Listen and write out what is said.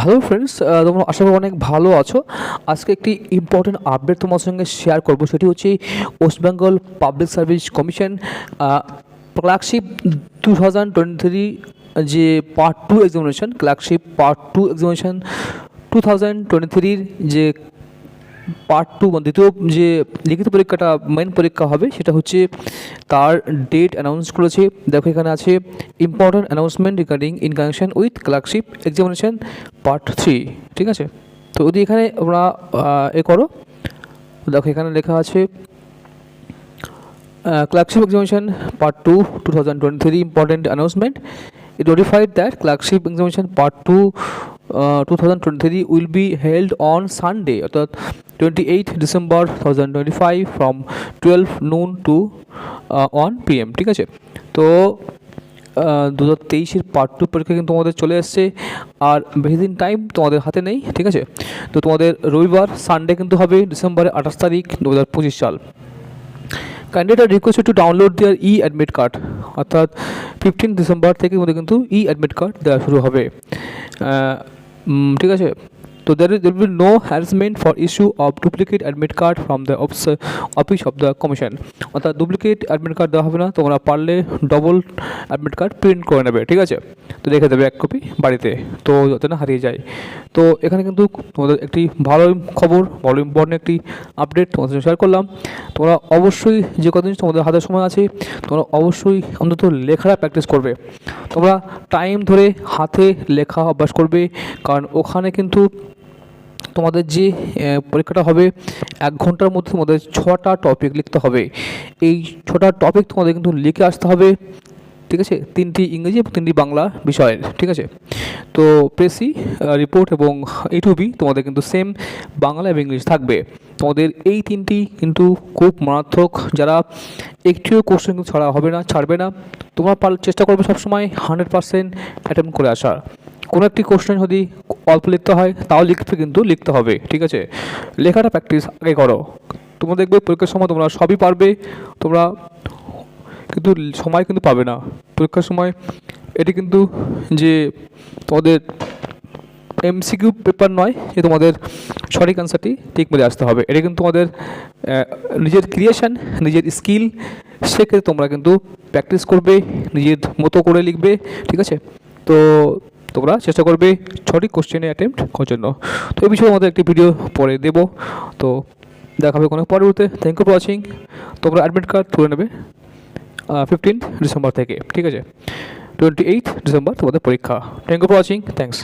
Hello friends, তোমরা আশা করি অনেক ভালো আছো। আজকে একটি ইম্পর্টেন্ট আপডেট তোমার সঙ্গে শেয়ার করব, সেটি হচ্ছে West Bengal Public Service Commission clerkship 2023 যে part two examination, clerkship part two examination 2023 যে পার্ট টু দ্বিতীয় যে লিখিত পরীক্ষাটা মেন পরীক্ষা হবে, সেটা হচ্ছে তার ডেট অ্যানাউন্স করেছে। দেখো এখানে আছে important announcement regarding in connection with clerkship examination part 3। ঠিক আছে, তো যদি এখানে আমরা করো, দেখো এখানে লেখা আছে clerkship examination part 2 2023 important announcement. It notified that clerkship examination part 2 2023 will be held on Sunday, অর্থাৎ 28 December 2025 from 12 noon to 1 PM। ঠিক আছে, তো 2023 পার্ট টু পরীক্ষা কিন্তু তোমাদের চলে এসছে, আর বেশি দিন টাইম তোমাদের হাতে নেই। ঠিক আছে, তো তোমাদের রবিবার সানডে কিন্তু হবে ডিসেম্বরের 28 তারিখ 2025 সাল। Candidate are requested to download their e admit card, অর্থাৎ 15 ডিসেম্বর থেকে মধ্যে কিন্তু ই অ্যাডমিট কার্ড দেওয়া শুরু হবে। ঠিক আছে, তো there will be no harassment for issue of duplicate admit card from the office of the commission, অর্থাৎ ডুপ্লিকেট অ্যাডমিট কার্ড দেওয়া হবে না। তোমরা পারলে ডবল অ্যাডমিট কার্ড প্রিন্ট করে নেবে। ঠিক আছে, তো রেখে দেবে এক কপি বাড়িতে, তো যাতে না হারিয়ে যায়। তো এখানে কিন্তু তোমাদের একটি ভালো খবর, ভালো ইম্পর্টেন্ট একটি আপডেট তোমাদের সাথে শেয়ার করলাম। তোমরা অবশ্যই যে কদিন তোমাদের হাতে সময় আছে, তোমরা অবশ্যই অন্তত লেখাটা প্র্যাকটিস করবে। তোমরা টাইম ধরে হাতে লেখা অভ্যাস করবে, কারণ ওখানে কিন্তু তোমাদের যে পরীক্ষাটা হবে 1 ঘন্টার মধ্যে তোমাদের 6টা টপিক লিখতে হবে। এই 6টা টপিক তোমাদের কিন্তু লিখে আসতে হবে। ঠিক আছে, 3টি ইংরেজি এবং 3টি বাংলা বিষয়ের। ঠিক আছে, তো প্রেসি রিপোর্ট এবং A2B তোমাদের কিন্তু সেম বাংলা এবং ইংলিশ থাকবে। তোমাদের এই 3টি কিন্তু খুব মারাত্মক, যারা একটিও কোশ্চেন কিন্তু ছাড়বে না। তোমরা চেষ্টা করবে সবসময় 100% অ্যাটেম্প করে আসার। কোনো একটি কোশ্চেন যদি অল্প লিখতে হয় তাও লিখতে হবে। ঠিক আছে, লেখাটা প্র্যাকটিস আগে করো। তোমরা দেখবে পরীক্ষার সময় তোমরা সবই পারবে, তোমরা কিন্তু সময় কিন্তু পাবে না পরীক্ষার সময়। এটি কিন্তু যে তোমাদের MCQ পেপার নয়, যে তোমাদের সঠিক অ্যান্সারটি ঠিক মধ্যে আসতে হবে। এটা কিন্তু তোমাদের নিজের ক্রিয়েশন, নিজের স্কিল, সেক্ষেত্রে তোমরা কিন্তু প্র্যাকটিস করবে, নিজের মতো করে লিখবে। ঠিক আছে, তো তোমরা চেষ্টা করবে সঠিক কোশ্চেনে অ্যাটেম্প্ট করার জন্য। তো এই বিষয়ে আমাদের একটি ভিডিও পরে দেব, তো দেখা হবে কোনো পরবর্তীতে। Thank you for watching. তোমরা অ্যাডমিট কার্ড তুলে নেবে 15 ডিসেম্বর থেকে। ঠিক আছে, 28 ডিসেম্বর তোমাদের পরীক্ষা। Thank you for watching, thanks.